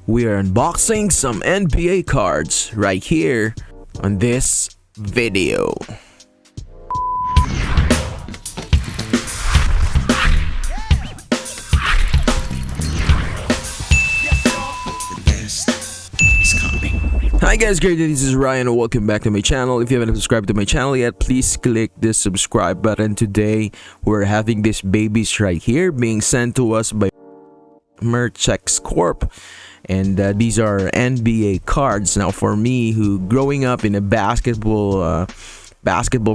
we are unboxing some NBA cards right here on this video. Hi guys, great day. This is Ryan and welcome back to my channel. If you haven't subscribed to my channel yet, please click the subscribe button. Today we're having these babies right here being sent to us by Merchex Corp, and these are NBA cards. Now for me, who growing up in a basketball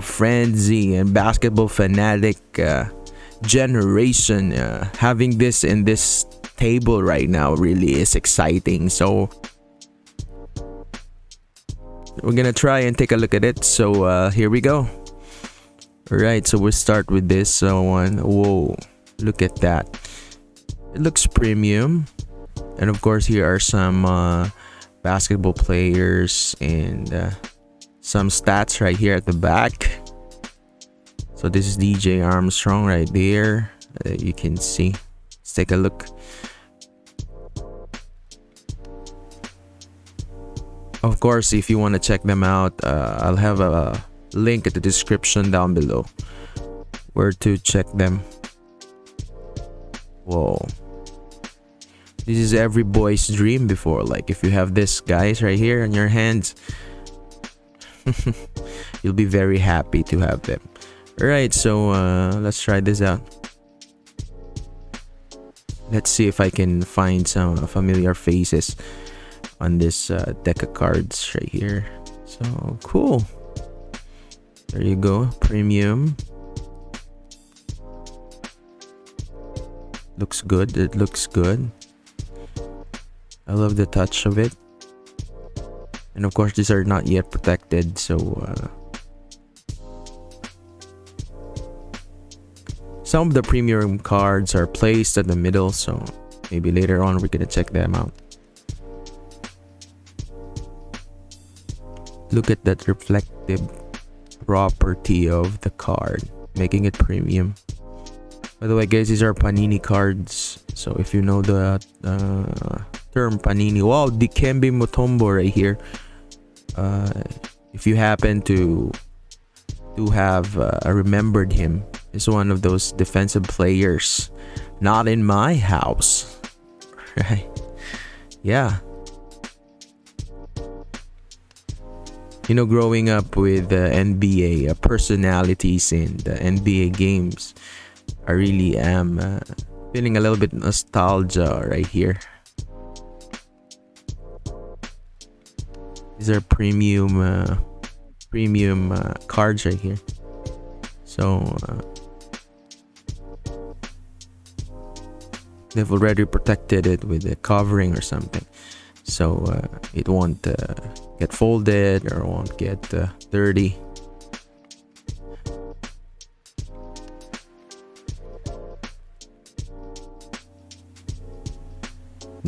frenzy and basketball fanatic generation, having this in this table right now really is exciting. So we're gonna try and take a look at it. So here we go. Alright, so we'll start with this one. Whoa, look at that. It looks premium. And of course here are some basketball players and some stats right here at the back. So this is DJ Armstrong right there. You can see. Let's take a look. Of course, if you want to check them out, I'll have a link at the description down below where to check them. Whoa. This is every boy's dream before. Like if you have this guys right here in your hands, you'll be very happy to have them. Alright, so let's try this out. Let's see if I can find some familiar faces on this deck of cards right here. So cool. There you go. Premium. Looks good. It looks good. I love the touch of it. And of course these are not yet protected, so some of the premium cards are placed at the middle, so maybe later on we're gonna check them out. Look at that reflective property of the card, making it premium. By the way guys, these are panini cards, so if you know the term panini, wow, Dikembe Mutombo right here. If you happen to have remembered him, is one of those defensive players. Not in my house, right? Yeah. You know, growing up with NBA personalities in the NBA games, I really am feeling a little bit nostalgia right here. These are premium cards right here. So they've already protected it with a covering or something, so it won't get folded or won't get dirty.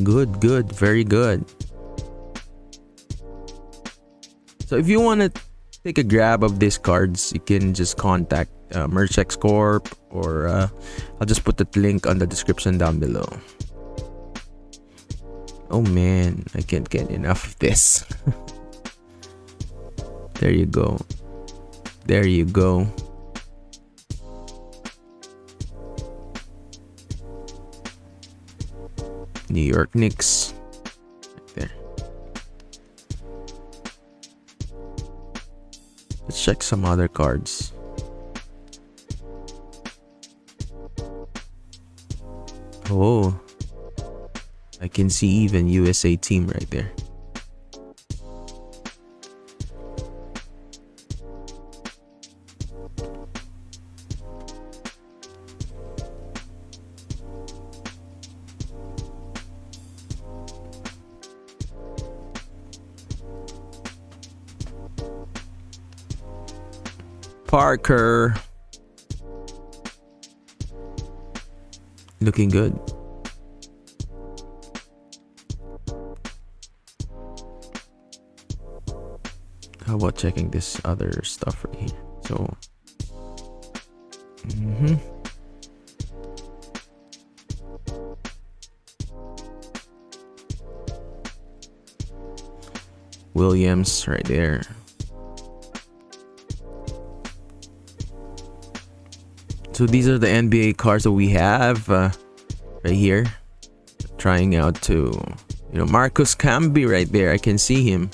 Good, very good. So if you want to take a grab of these cards, you can just contact Merchex Corp, or I'll just put the link on the description down below. Oh man, I can't get enough of this. There you go. There you go. New York Knicks. Right there. Let's check some other cards. Oh, I can see even USA team right there. Parker. Looking good. How about checking this other stuff right here? So Williams right there. So these are the NBA cards that we have right here. Trying out to, Marcus Camby right there. I can see him.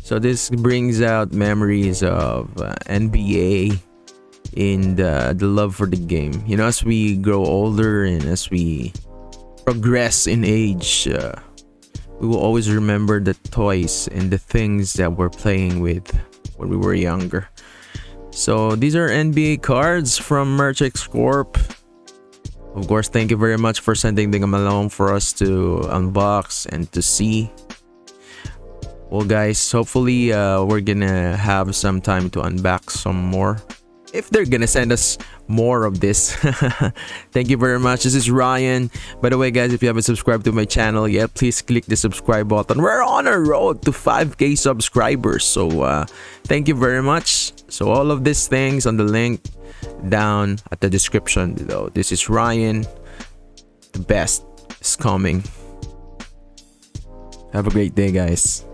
So this brings out memories of NBA and the love for the game. As we grow older and as we progress in age, we will always remember the toys and the things that we're playing with when we were younger. So these are NBA cards from Merchix Corp. Of course, thank you very much for sending them along for us to unbox and to see. Well guys, hopefully we're gonna have some time to unbox some more, if they're gonna send us more of this. Thank you very much. This is Ryan. By the way guys, if you haven't subscribed to my channel yet, please click the subscribe button. We're on a road to 5k subscribers, so thank you very much. So all of these things on the link down at the description below. This is Ryan. The best is coming. Have a great day guys.